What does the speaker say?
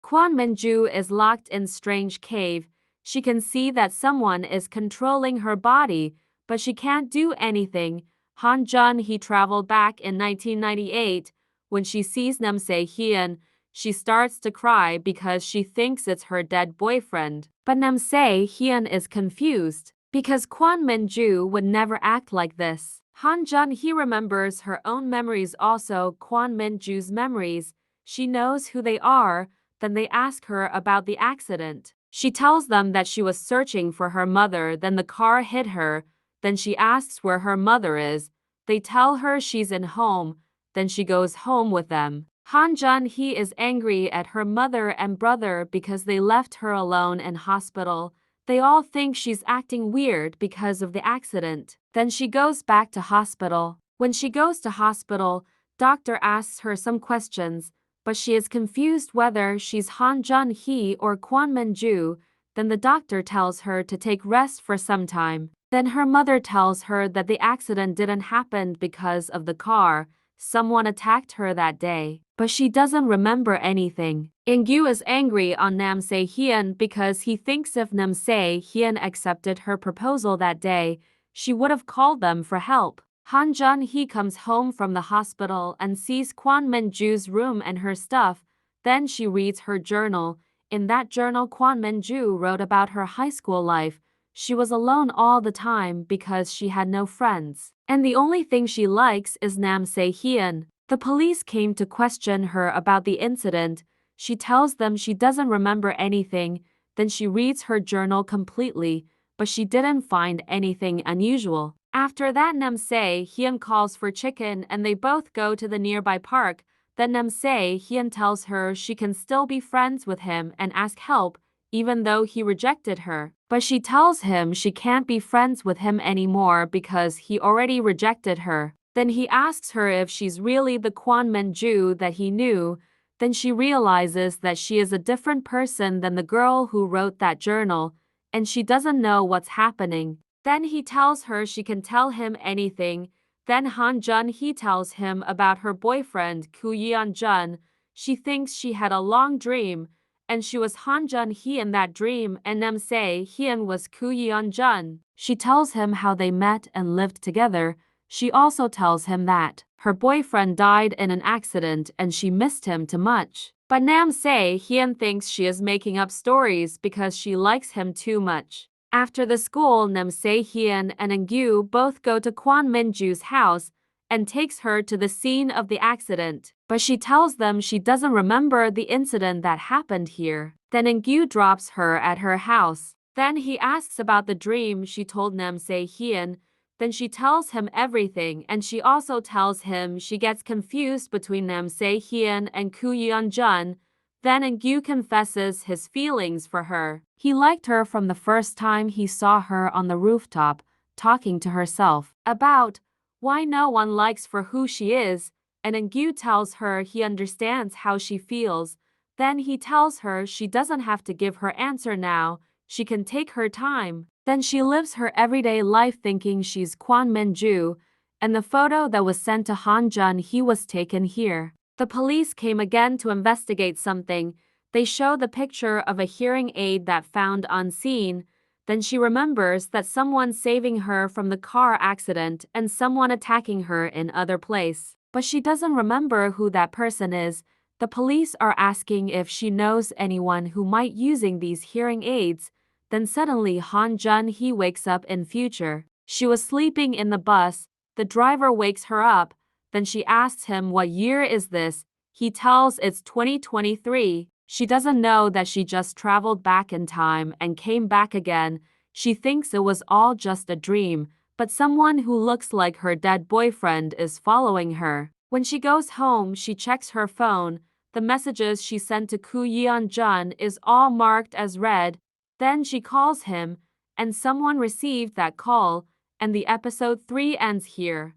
Kwon Min-ju is locked in strange cave. She can see that someone is controlling her body, but she can't do anything. Jun-hee traveled back in 1998. When she sees Nam Si-heon, she starts to cry because she thinks it's her dead boyfriend. But Nam Si-heon is confused, because Kwon Min-ju would never act like this. Jun-hee remembers her own memories, also Kwon Min-ju's memories. She knows who they are. Then they ask her about the accident. She tells them that she was searching for her mother, then the car hit her. Then she asks where her mother is. They tell her she's in home. Then she goes home with them. Jun-hee is angry at her mother and brother because they left her alone in hospital. They all think she's acting weird because of the accident. Then she goes back to hospital. When she goes to hospital, doctor asks her some questions, but she is confused whether she's Jun-hee or Kwon Min-ju. Then the doctor tells her to take rest for some time. Then her mother tells her that the accident didn't happen because of the car. Someone attacked her that day, but she doesn't remember anything. Yeon-jun is angry on Nam Si-heon because he thinks if Nam Si-heon accepted her proposal that day, she would have called them for help. Jun-hee comes home from the hospital and sees Kwon Min-ju's room and her stuff. Then she reads her journal. In that journal, Kwon Min-ju wrote about her high school life. She was alone all the time because she had no friends. And the only thing she likes is Nam Si-heon. The police came to question her about the incident. She tells them she doesn't remember anything. Then she reads her journal completely, but she didn't find anything unusual. After that, Nam Si-heon calls for chicken and they both go to the nearby park. Then Nam Si-heon tells her she can still be friends with him and ask help, even though he rejected her. But she tells him she can't be friends with him anymore because he already rejected her. Then he asks her if she's really the Kwon Min-ju that he knew. Then she realizes that she is a different person than the girl who wrote that journal, and she doesn't know what's happening. Then he tells her she can tell him anything. Then Jun-hee tells him about her boyfriend, Yeon-jun. She thinks she had a long dream, and she was Jun-hee in that dream, and Nam Si-heon was Yeon-jun. She tells him how they met and lived together. She also tells him that her boyfriend died in an accident and she missed him too much. But Nam Si-heon thinks she is making up stories because she likes him too much. After the school, Nam Si-heon and Yeon-jun both go to Kwon Min-ju's house and takes her to the scene of the accident. But she tells them she doesn't remember the incident that happened here. Then Yeon-jun drops her at her house. Then he asks about the dream she told Nam Si-heon. Then she tells him everything, and she also tells him she gets confused between Nam Si-heon and Yeon-jun. Then Yeon-jun confesses his feelings for her. He liked her from the first time he saw her on the rooftop, talking to herself about why no one likes for who she is, and Yeon-jun tells her he understands how she feels. Then he tells her she doesn't have to give her answer now, she can take her time. Then she lives her everyday life thinking she's Kwon Min-ju, and the photo that was sent to Jun-hee was taken here. The police came again to investigate something. They show the picture of a hearing aid that found on scene. Then she remembers that someone saving her from the car accident and someone attacking her in other place. But she doesn't remember who that person is. The police are asking if she knows anyone who might using these hearing aids. Then suddenly Jun-hee wakes up in future. She was sleeping in the bus. The driver wakes her up. Then she asks him what year is this. He tells it's 2023. She doesn't know that she just traveled back in time and came back again. She thinks it was all just a dream, but someone who looks like her dead boyfriend is following her. When she goes home, she checks her phone. The messages she sent to Yeon-jun is all marked as read. Then she calls him, and someone received that call, and the episode 3 ends here.